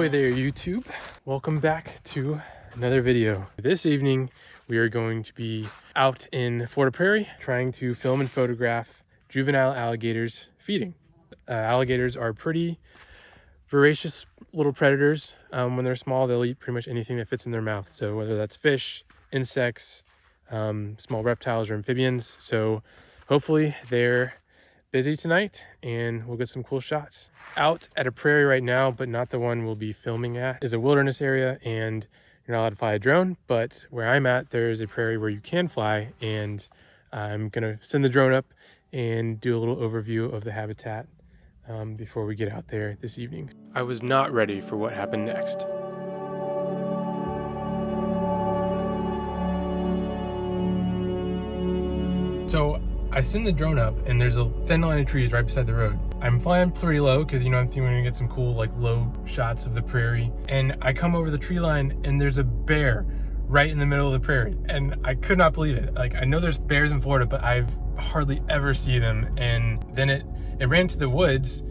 Ahoy there, YouTube. Welcome back to another video. This evening, we are going to be out in Florida Prairie trying to film and photograph juvenile alligators feeding. Alligators are pretty voracious little predators. When they're small, they'll eat pretty much anything that fits in their mouth. So whether that's fish, insects, small reptiles or amphibians. So hopefully they're busy tonight and we'll get some cool shots. Out at a prairie right now, but not the one we'll be filming at, is a wilderness area and you're not allowed to fly a drone, but where I'm at, there's a prairie where you can fly, and I'm gonna send the drone up and do a little overview of the habitat before we get out there this evening. I was not ready for what happened next. So I send the drone up and there's a thin line of trees right beside the road. I'm flying pretty low because, you know, I'm thinking we're gonna get some cool like low shots of the prairie. And I come over the tree line and there's a bear right in the middle of the prairie. And I could not believe it. Like, I know there's bears in Florida, but I've hardly ever seen them. And then it ran to the woods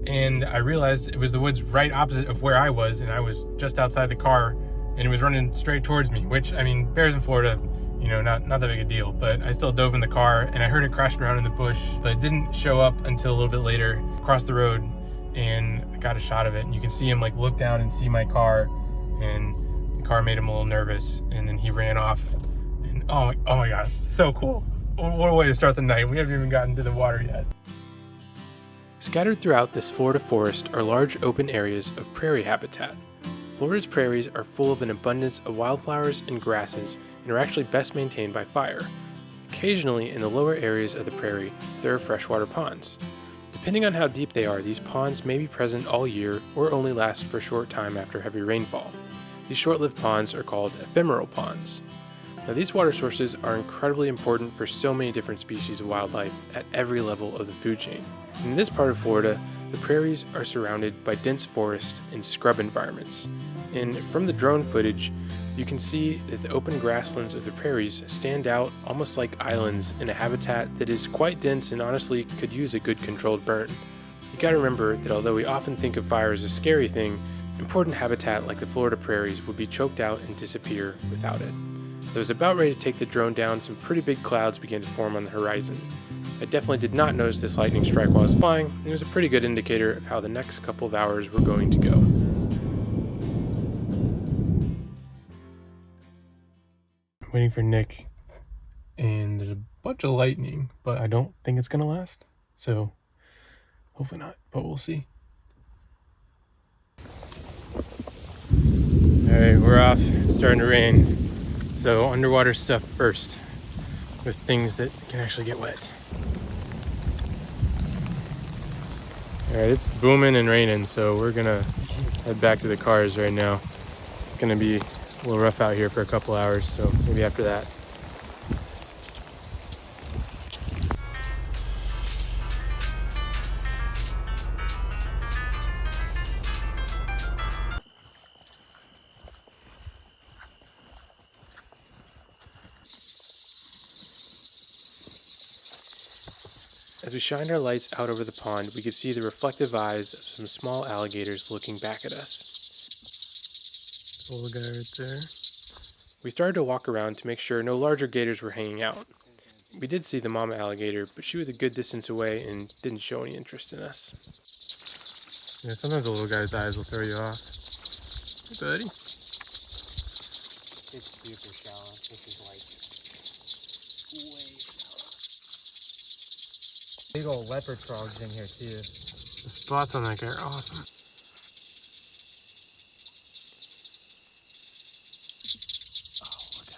and I realized it was the woods right opposite of where I was. And I was just outside the car and it was running straight towards me, which, I mean, bears in Florida, you know, not that big a deal, but I still dove in the car and I heard it crashing around in the bush, but it didn't show up until a little bit later, across the road, and I got a shot of it. And you can see him like look down and see my car, and the car made him a little nervous, and then he ran off. And oh my God, so cool. What a way to start the night. We haven't even gotten to the water yet. Scattered throughout this Florida forest are large open areas of prairie habitat. Florida's prairies are full of an abundance of wildflowers and grasses and are actually best maintained by fire. Occasionally, in the lower areas of the prairie, there are freshwater ponds. Depending on how deep they are, these ponds may be present all year or only last for a short time after heavy rainfall. These short-lived ponds are called ephemeral ponds. Now, these water sources are incredibly important for so many different species of wildlife at every level of the food chain. In this part of Florida, the prairies are surrounded by dense forest and scrub environments. And from the drone footage, you can see that the open grasslands of the prairies stand out almost like islands in a habitat that is quite dense and honestly could use a good controlled burn. You gotta remember that although we often think of fire as a scary thing, important habitat like the Florida prairies would be choked out and disappear without it. As I was about ready to take the drone down, some pretty big clouds began to form on the horizon. I definitely did not notice this lightning strike while I was flying, and it was a pretty good indicator of how the next couple of hours were going to go. I'm waiting for Nick, and there's a bunch of lightning, but I don't think it's gonna last, so hopefully not, but we'll see. Alright, we're off. It's starting to rain, so underwater stuff first, with things that can actually get wet. Alright, it's booming and raining, so we're gonna head back to the cars right now. It's gonna be a little rough out here for a couple hours, so maybe after that. As we shined our lights out over the pond, we could see the reflective eyes of some small alligators looking back at us. Little guy right there. We started to walk around to make sure no larger gators were hanging out. We did see the mama alligator, but she was a good distance away and didn't show any interest in us. Yeah, sometimes the little guy's eyes will throw you off. Hey, buddy. It's super shallow. This is like way shallow. Big old leopard frogs in here too. The spots on that guy are awesome. Oh, look at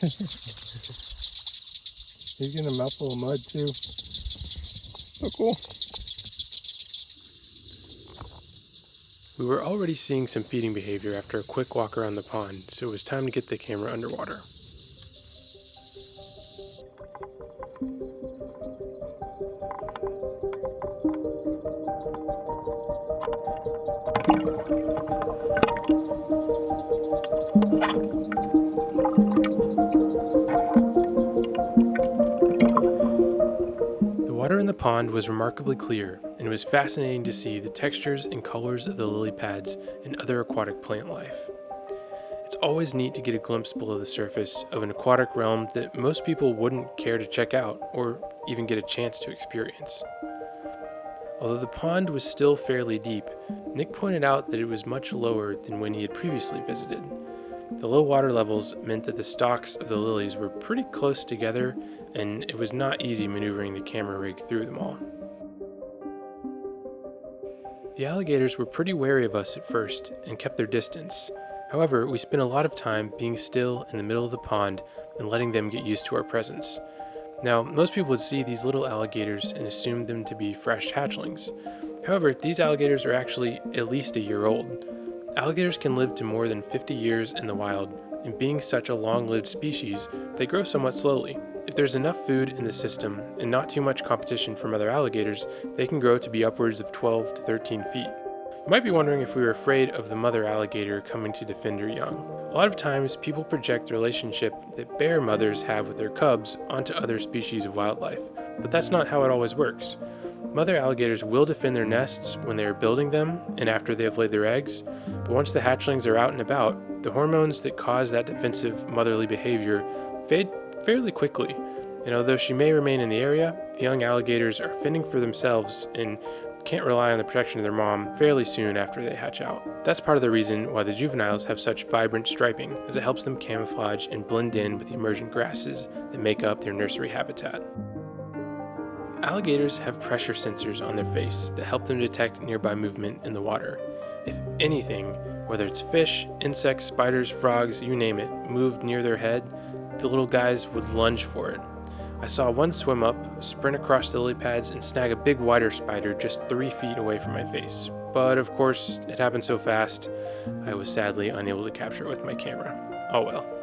him. He's getting a mouthful of mud too. So cool. We were already seeing some feeding behavior after a quick walk around the pond, so it was time to get the camera underwater. pond was remarkably clear, and it was fascinating to see the textures and colors of the lily pads and other aquatic plant life. It's always neat to get a glimpse below the surface of an aquatic realm that most people wouldn't care to check out or even get a chance to experience. Although the pond was still fairly deep, Nick pointed out that it was much lower than when he had previously visited. The low water levels meant that the stalks of the lilies were pretty close together, and it was not easy maneuvering the camera rig through them all. The alligators were pretty wary of us at first and kept their distance. However, we spent a lot of time being still in the middle of the pond and letting them get used to our presence. Now, most people would see these little alligators and assume them to be fresh hatchlings. However, these alligators are actually at least a year old. Alligators can live to more than 50 years in the wild, and being such a long-lived species, they grow somewhat slowly. If there's enough food in the system and not too much competition from other alligators, they can grow to be upwards of 12 to 13 feet. You might be wondering if we were afraid of the mother alligator coming to defend her young. A lot of times, people project the relationship that bear mothers have with their cubs onto other species of wildlife, but that's not how it always works. Mother alligators will defend their nests when they are building them and after they have laid their eggs, but once the hatchlings are out and about, the hormones that cause that defensive motherly behavior fade fairly quickly. And although she may remain in the area, the young alligators are fending for themselves and can't rely on the protection of their mom fairly soon after they hatch out. That's part of the reason why the juveniles have such vibrant striping, as it helps them camouflage and blend in with the emergent grasses that make up their nursery habitat. Alligators have pressure sensors on their face that help them detect nearby movement in the water. If anything, whether it's fish, insects, spiders, frogs, you name it, moved near their head, the little guys would lunge for it. I saw one swim up, sprint across the lily pads, and snag a big whiter spider just 3 feet away from my face. But of course, it happened so fast, I was sadly unable to capture it with my camera. Oh well.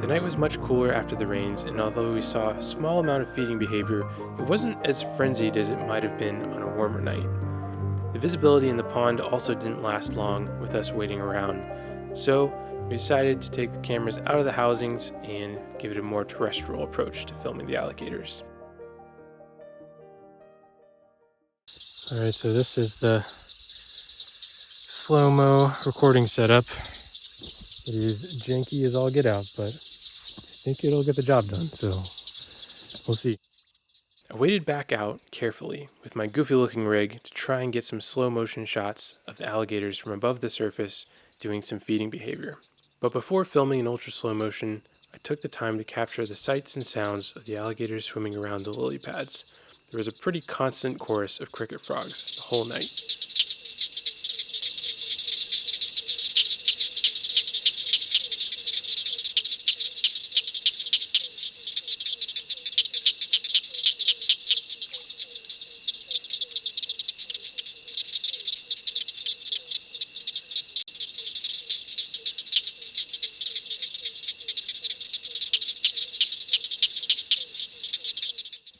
The night was much cooler after the rains, and although we saw a small amount of feeding behavior, it wasn't as frenzied as it might have been on a warmer night. The visibility in the pond also didn't last long with us waiting around, so we decided to take the cameras out of the housings and give it a more terrestrial approach to filming the alligators. Alright, so this is the slow-mo recording setup. It is janky as all get out, but I think it'll get the job done, so we'll see. I waded back out carefully with my goofy looking rig to try and get some slow motion shots of the alligators from above the surface doing some feeding behavior. But before filming in ultra slow motion, I took the time to capture the sights and sounds of the alligators swimming around the lily pads. There was a pretty constant chorus of cricket frogs the whole night.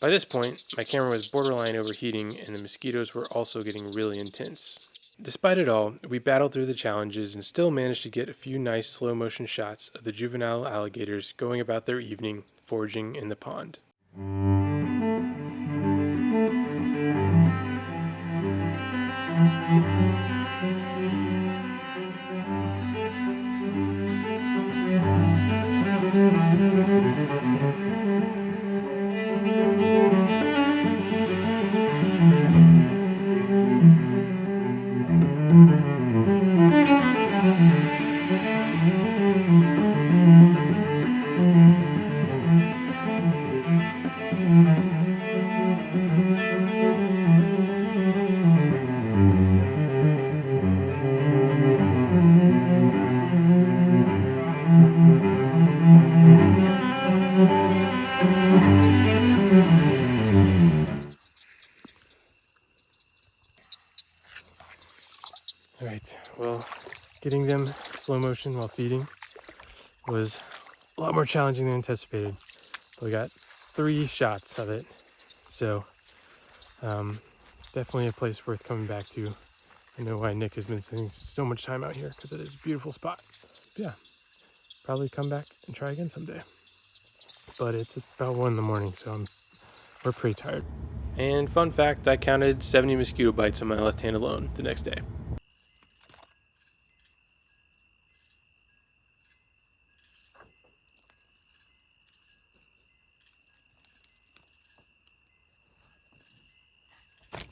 By this point, my camera was borderline overheating and the mosquitos were also getting really intense. Despite it all, we battled through the challenges and still managed to get a few nice slow motion shots of the juvenile alligators going about their evening foraging in the pond. Alright, well, getting them slow motion while feeding was a lot more challenging than anticipated. But we got 3 shots of it. So definitely a place worth coming back to. I know why Nick has been spending so much time out here, because it is a beautiful spot. But yeah, probably come back and try again someday. But it's about 1 in the morning, so we're pretty tired. And fun fact, I counted 70 mosquito bites on my left hand alone the next day.